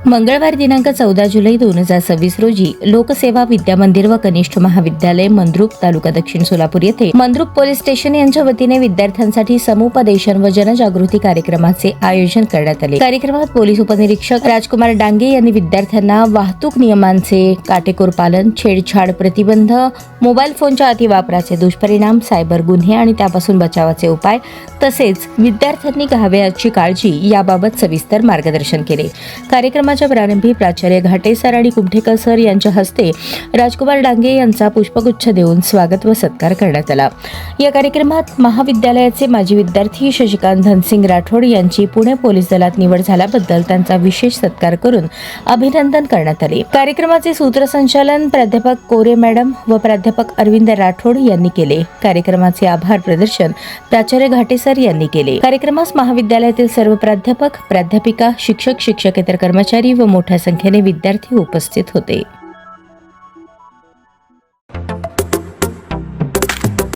मंगळवार दिनांक 14 जुलै 2026 रोजी लोकसेवा विद्यामंदिर व कनिष्ठ महाविद्यालय मंद्रुप तालुका दक्षिण सोलापूर येथे मंद्रुप पोलीस स्टेशन यांच्या वतीने विद्यार्थ्यांसाठी समुपदेशन व जनजागृती कार्यक्रमाचे आयोजन करण्यात आले। कार्यक्रमात पोलीस उपनिरीक्षक राजकुमार डांगे यांनी विद्यार्थ्यांना वाहतूक नियमांचे काटेकोर पालन, छेडछाड प्रतिबंध, मोबाईल फोनच्या अतिवापराचे दुष्परिणाम, सायबर गुन्हे आणि त्यापासून बचावाचे उपाय तसेच विद्यार्थ्यांनी घ्यावयाची काळजी याबाबत सविस्तर मार्गदर्शन केले। कार्यक्रमाच्या प्रारंभी प्राचार्य घाटे सर आणि कुमठेकर सर यांच्या हस्ते राजकुमार डांगे यांचा पुष्पगुच्छ देऊन स्वागत व सत्कार करण्यात आला। या कार्यक्रमात महाविद्यालयाचे माजी विद्यार्थी शशिकांत धनसिंग राठोड यांची पुणे पोलीस दलात निवड झाल्याबद्दल त्यांचा विशेष सत्कार करून अभिनंदन करण्यात आले। कार्यक्रमाचे सूत्रसंचालन प्राध्यापक कोरे मॅडम व प्राध्यापक अरविंद राठोड यांनी केले। कार्यक्रमाचे आभार प्रदर्शन प्राचार्य घाटे सर यांनी केले। कार्यक्रमास महाविद्यालयातील सर्व प्राध्यापक, प्राध्यापिका, शिक्षक, शिक्षकेतर कर्मचारी व मोठ्या संख्येने विद्यार्थी उपस्थित होते।